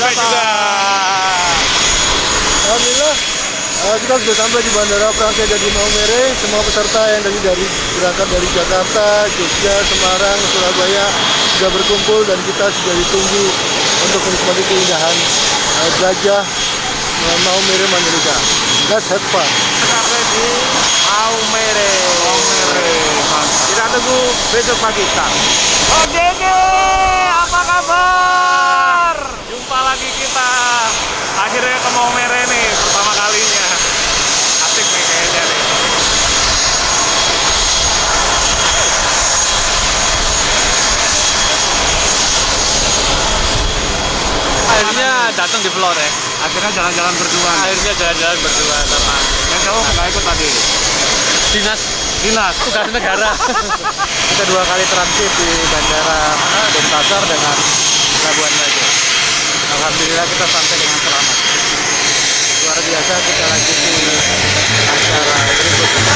sampai juga. Alhamdulillah kita sudah sampai di Bandara Frans Haider di Maumere. Semua peserta yang berangkat dari Jakarta, Jogja, Semarang, Surabaya sudah berkumpul dan kita sudah ditunggu untuk menikmati keindahan Gajah Maumere Mandalika. Let's have fun. Sampai di Maumere. Kita tunggu besok pagi. Oke, apa kabar? Jumpa lagi kita. Akhirnya ke Maumere nih pertama kalinya. Asik nih kayaknya nih. Akhirnya datang di Flores ya. Akhirnya jalan-jalan berdua. Sama Yang jauh nggak ikut tadi. dinas Tugas negara. Kita 2 kali transit di Bandara Denpasar dengan Labuan Bajo. Alhamdulillah kita sampai dengan selamat. Luar biasa, kita lanjuti acara berikutnya.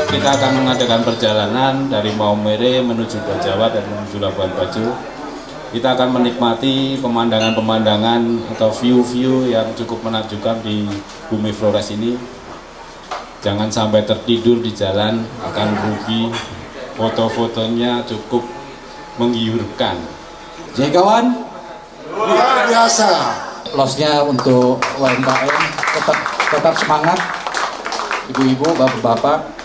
Kita akan mengadakan perjalanan dari Maumere menuju Bajawa dan menuju Labuan Bajo. Kita akan menikmati pemandangan-pemandangan atau view-view yang cukup menakjubkan di Bumi Flores ini. Jangan sampai tertidur di jalan, akan rugi. Foto-fotonya cukup menggiurkan. Jadi kawan, Luar biasa. losnya untuk UMKM tetap semangat, ibu-ibu, bapak-bapak.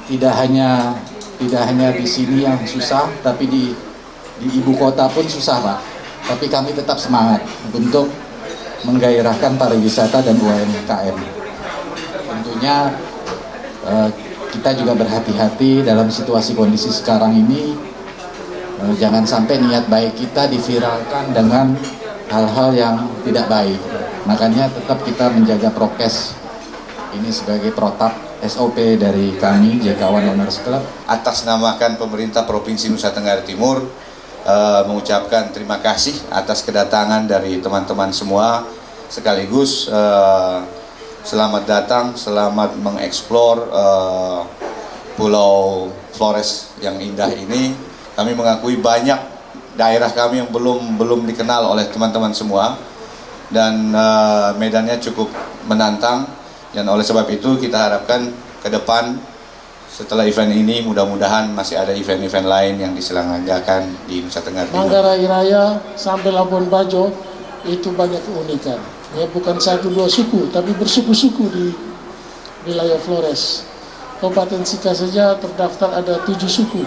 Tidak hanya di sini yang susah, tapi di ibu kota pun susah, Pak. Tapi kami tetap semangat untuk menggairahkan pariwisata dan UMKM. Tentunya kita juga berhati-hati dalam situasi kondisi sekarang ini. Jangan sampai niat baik kita diviralkan dengan hal-hal yang tidak baik. Makanya tetap kita menjaga prokes. Ini sebagai protap SOP dari kami JK1 Owners Club. Atas namakan pemerintah Provinsi Nusa Tenggara Timur, mengucapkan terima kasih atas kedatangan dari teman-teman semua. Sekaligus selamat datang, selamat mengeksplor Pulau Flores yang indah ini. Kami mengakui banyak daerah kami yang belum dikenal oleh teman-teman semua. dan medannya cukup menantang, dan oleh sebab itu kita harapkan ke depan setelah event ini mudah-mudahan masih ada event-event lain yang diselenggarakan di Nusa Tenggara Timur. Manggarai Raya sampai Labuan Bajo itu banyak keunikan. Ya, bukan 1-2 suku, tapi bersuku-suku di wilayah Flores. Kabupaten Sika saja terdaftar ada 7 suku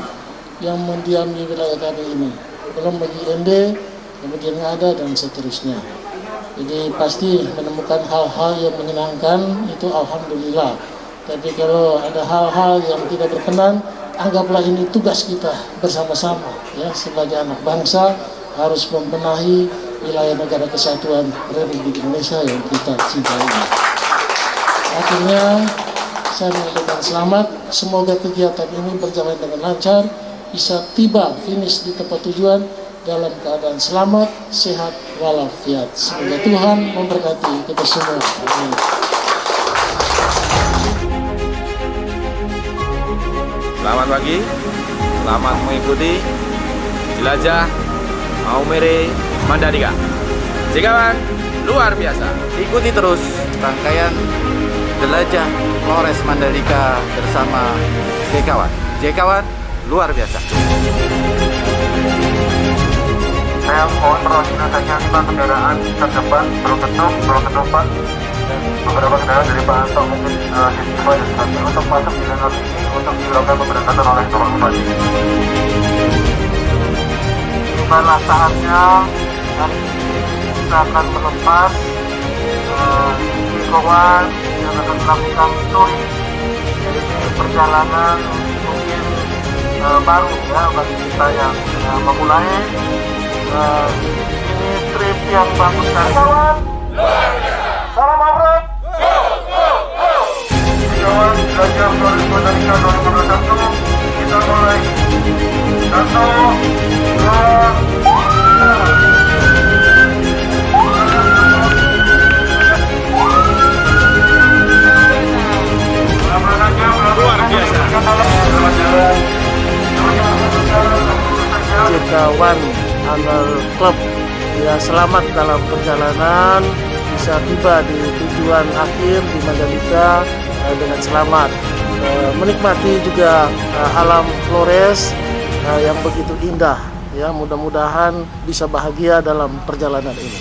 yang mendiami wilayah kami ini. Belum bagi Ende, kemudian Ngada, dan seterusnya. Jadi pasti menemukan hal-hal yang menyenangkan, itu alhamdulillah. Tapi kalau ada hal-hal yang tidak berkenan, anggaplah ini tugas kita bersama-sama, ya, sebagai anak bangsa harus membenahi wilayah negara kesatuan Republik Indonesia yang kita cintai ini. Akhirnya saya mengucapkan selamat, semoga kegiatan ini berjalan dengan lancar, bisa tiba finish di tempat tujuan dalam keadaan selamat, sehat, walafiat. Semoga Tuhan memberkati kita semua. Amin. Selamat pagi, selamat mengikuti Jelajah Maumere Mandalika. Jekawan luar biasa. Ikuti terus rangkaian Jelajah Flores Mandalika bersama Jekawan. Jekawan luar biasa. Saya mohon perwakilan saja 5 kendaraan terdepan, berketupat, dan beberapa kendaraan dari Pak Anto mungkin siswa dan sebagainya untuk masuk di lane ini untuk dilakukan pemberangkatan oleh Bapak Bupati. Tibalah saatnya dan kita akan melepas hikauan yang akan melakukan touring. Jadi perjalanan mungkin baru ya bagi kita yang memulai. Ini trip yang bagus sekali. Kawan, salam abrak. Kawan, Jelajah Flores Mandalika 2021 kita mulai. 1, 2. Luar biasa. Jekawan Honor Club, ya, selamat dalam perjalanan, bisa tiba di tujuan akhir di Mandalika dengan selamat, menikmati juga alam Flores yang begitu indah, ya, mudah-mudahan bisa bahagia dalam perjalanan ini.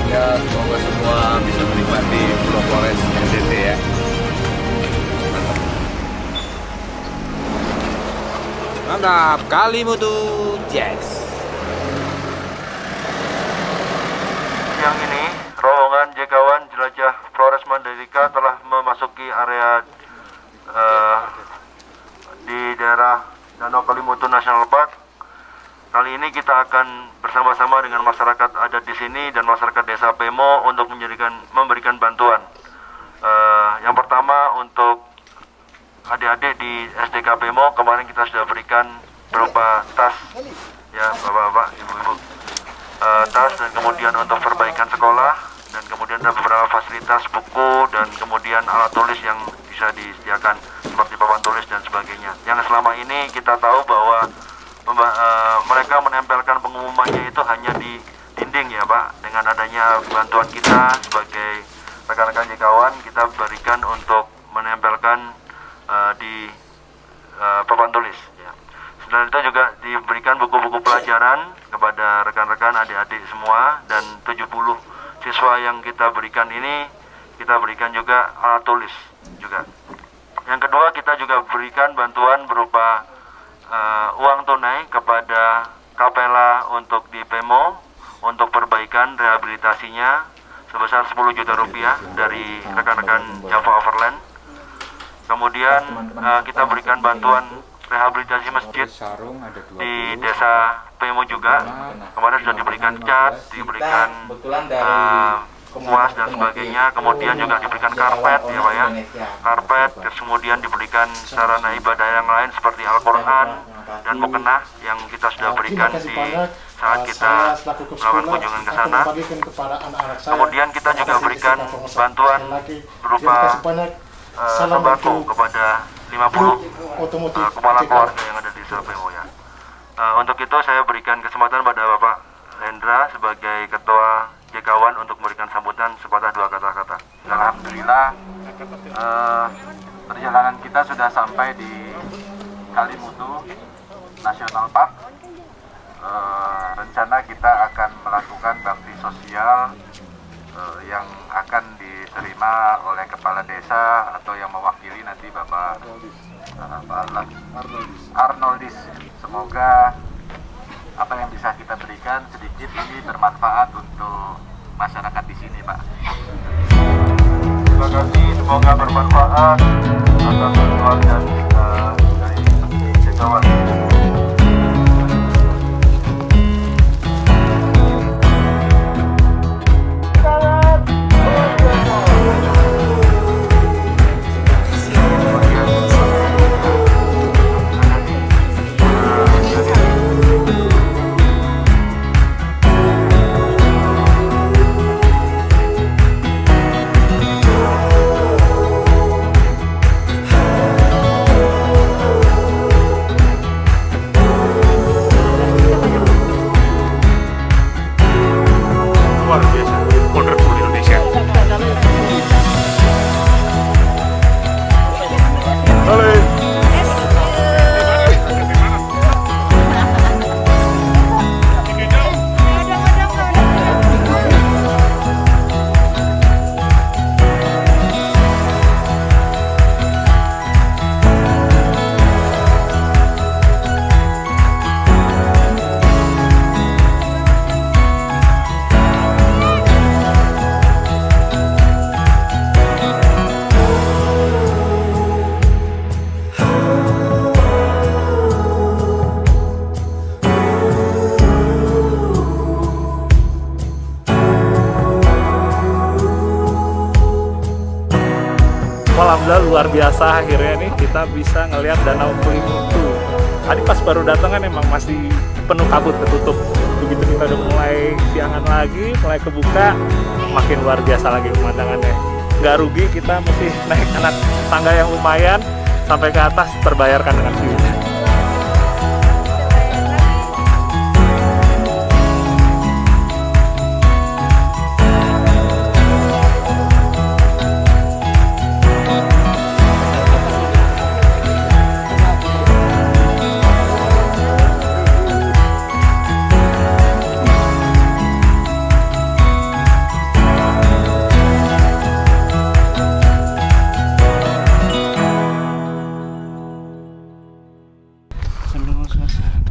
Semoga semua bisa menikmati Pulau Flores NTT ya. Mantap, Kalimutu Jazz. Siang ini, rombongan Jekawan Jelajah Flores Mandalika telah memasuki area di daerah Danau Kalimutu National Park. Kali ini kita akan bersama-sama dengan masyarakat adat di sini dan masyarakat Desa Pemo untuk memberikan bantuan. Yang pertama untuk adik-adik di SDK Pemo, kemarin kita sudah berikan berupa tas, ya bapak-bapak, ibu-ibu, tas, dan kemudian untuk perbaikan sekolah, dan kemudian ada beberapa fasilitas buku dan kemudian alat tulis yang bisa disediakan seperti papan tulis dan sebagainya. Yang selama ini kita tahu bahwa mereka menempelkan pengumumannya itu hanya di dinding ya Pak. Dengan adanya bantuan kita sebagai rekan-rekan Jekawan, kita berikan untuk menempelkan di papan tulis ya. Selain itu juga diberikan buku-buku pelajaran kepada rekan-rekan adik-adik semua, dan 70 siswa yang kita berikan ini kita berikan juga alat tulis juga. Yang kedua, kita juga berikan bantuan berupa uang tunai kepada Kapela untuk di Pemo untuk perbaikan rehabilitasinya sebesar 10 juta rupiah dari rekan-rekan Java Overland. Kemudian kita berikan bantuan rehabilitasi masjid di Desa Pemo juga. Kemarin sudah diberikan cat, diberikan kuas dan sebagainya, kemudian juga diberikan karpet ya Pak ya, karpet, terus kemudian diberikan sarana ibadah yang lain seperti Al-Quran dan mukena yang kita sudah berikan di saat kita melakukan kunjungan ke sana. Kemudian kita juga berikan bantuan berupa sembako kepada 50 kepala keluarga yang ada di Surabaya ya. Untuk itu saya berikan kesempatan pada Bapak Hendra sebagai Ketua JKWAN untuk memberikan sambutan sepatah dua kata-kata. Alhamdulillah, perjalanan kita sudah sampai di Kalimutu National Park. Rencana kita akan melakukan bakti sosial yang akan diterima oleh kepala desa atau yang mewakili nanti Bapak Arnoldis. Semoga apa yang bisa kita berikan sedikit ini bermanfaat untuk masyarakat di sini, Pak. Terima kasih, semoga bermanfaat atas bantuan dan dari JKWAN. Alhamdulillah luar biasa, akhirnya nih kita bisa ngelihat Danau Kelimutu. Tadi pas baru datang kan emang masih penuh kabut, tertutup. Begitu kita udah mulai siangan lagi, mulai kebuka, makin luar biasa lagi pemandangannya. Nggak rugi kita mesti naik anak tangga yang lumayan sampai ke atas, terbayarkan dengan view-nya.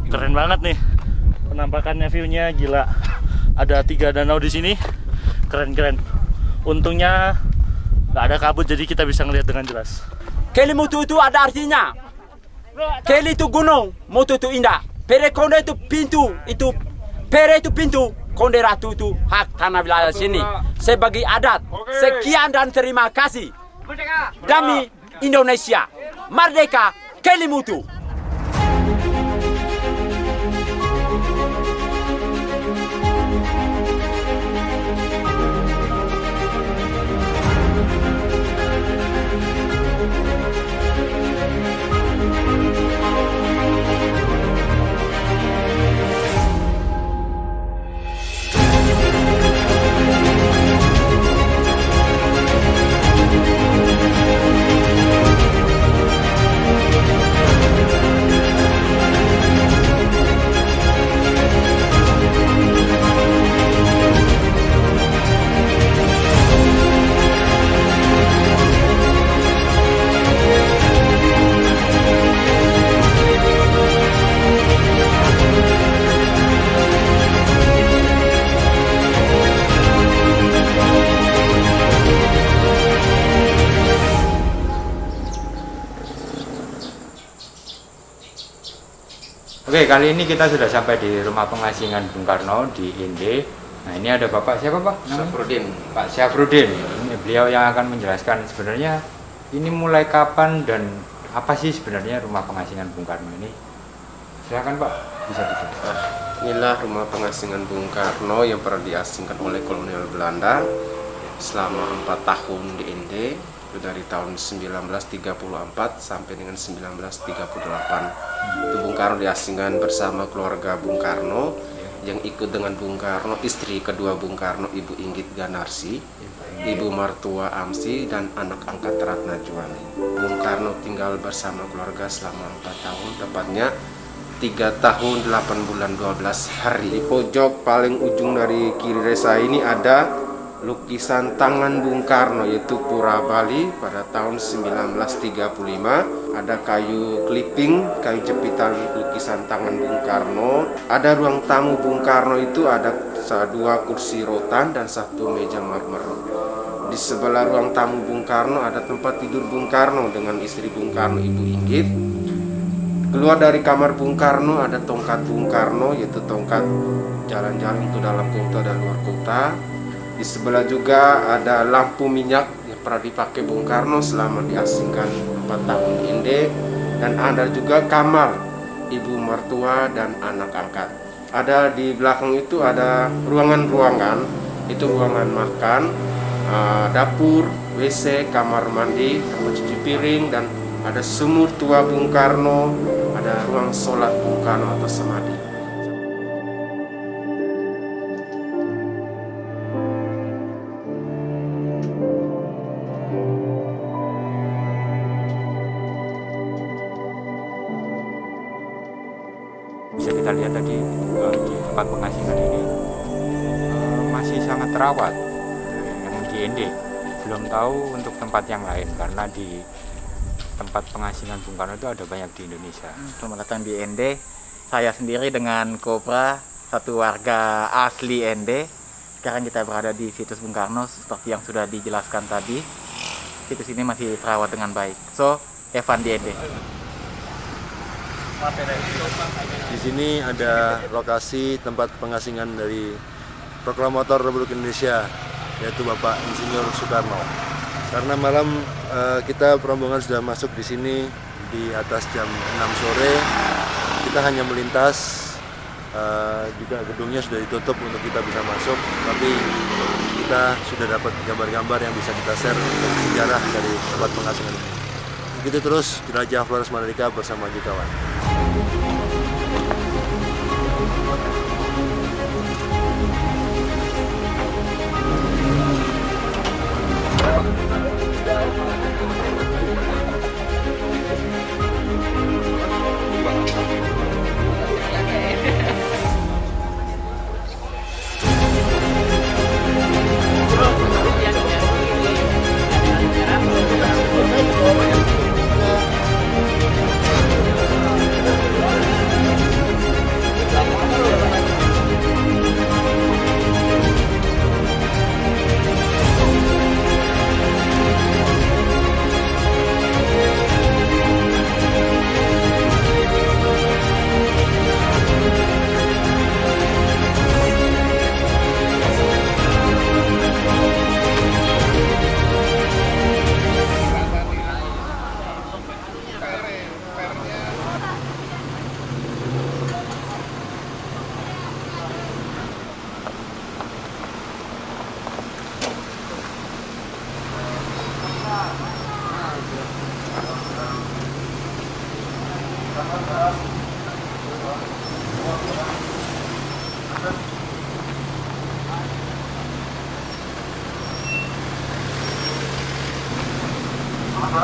Keren banget nih penampakannya, view-nya gila. Ada 3 danau di sini, keren-keren. Untungnya nggak ada kabut jadi kita bisa ngelihat dengan jelas. Kelimutu itu ada artinya. Keli itu gunung, Mutu itu indah. Pere Konde itu pintu, itu Pere itu pintu, Konde Ratu itu hak tanah wilayah sini. Sebagai adat, sekian dan terima kasih. Demi Indonesia, merdeka Kelimutu. Oke, kali ini kita sudah sampai di rumah pengasingan Bung Karno di Inde. Nah ini ada Bapak siapa Pak? Syafruddin. Pak Syafruddin. Ini beliau yang akan menjelaskan sebenarnya ini mulai kapan dan apa sih sebenarnya rumah pengasingan Bung Karno ini. Silakan Pak, bisa dijelaskan. Inilah rumah pengasingan Bung Karno yang pernah diasingkan oleh kolonial Belanda selama 4 tahun di ND, itu dari tahun 1934 sampai dengan 1938. Itu Bung Karno diasingkan bersama keluarga Bung Karno. Yang ikut dengan Bung Karno, istri kedua Bung Karno, Ibu Inggit Ganarsi, Ibu Martua Amsi, dan anak angkat Ratna Juwani. Bung Karno tinggal bersama keluarga selama 4 tahun, tepatnya 3 tahun 8 bulan 12 hari. Di pojok paling ujung dari kiri resa ini ada lukisan tangan Bung Karno, yaitu Pura Bali pada tahun 1935. Ada kayu clipping, kayu jepitan lukisan tangan Bung Karno. Ada ruang tamu Bung Karno, itu ada 2 kursi rotan dan 1 meja marmer. Di sebelah ruang tamu Bung Karno ada tempat tidur Bung Karno dengan istri Bung Karno, Ibu Inggit. Keluar dari kamar Bung Karno ada tongkat Bung Karno, yaitu tongkat jalan-jalan untuk dalam kota dan luar kota. Di sebelah juga ada lampu minyak yang pernah dipakai Bung Karno selama diasingkan 4 tahun di Inde. Dan ada juga kamar Ibu Mertua dan anak angkat. Ada di belakang itu ada ruangan-ruangan, itu ruangan makan, dapur, WC, kamar mandi, tempat cuci piring, dan ada sumur tua Bung Karno, ada ruang sholat Bung Karno atau samadhi. Bisa kita lihat tadi di tempat pengasingan ini masih sangat terawat. Yang di ND belum tahu untuk tempat yang lain, karena di tempat pengasingan Bung Karno itu ada banyak di Indonesia. Selamat datang di ND. Saya sendiri dengan Kopra, satu warga asli ND. Sekarang kita berada di situs Bung Karno seperti yang sudah dijelaskan tadi. Situs ini masih terawat dengan baik. So, Evan di ND. Di sini ada lokasi tempat pengasingan dari Proklamator Republik Indonesia, yaitu Bapak Insinyur Soekarno. Karena malam kita rombongan sudah masuk di sini di atas jam 6 sore, kita hanya melintas, juga gedungnya sudah ditutup untuk kita bisa masuk, tapi kita sudah dapat gambar-gambar yang bisa kita share untuk sejarah dari tempat pengasingan ini. Begitu terus Jelajah Flores Mandalika bersama Jikawan.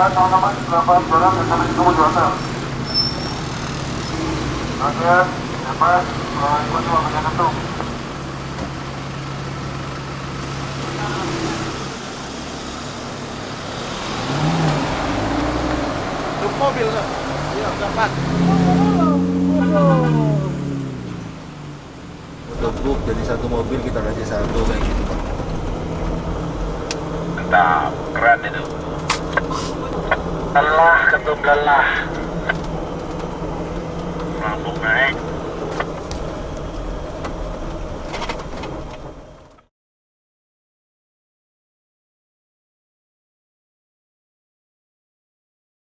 Teman-teman, selamat jalan dan sampai ketemu di hotel. Oke, dapat ikut cuma bagian itu. Truk mobil kan? Iya, berangkat. Untuk book jadi satu mobil kita kasih satu kayak gitu. Mantap, keren itu. Lelah, ketum lelah. Lambung naik.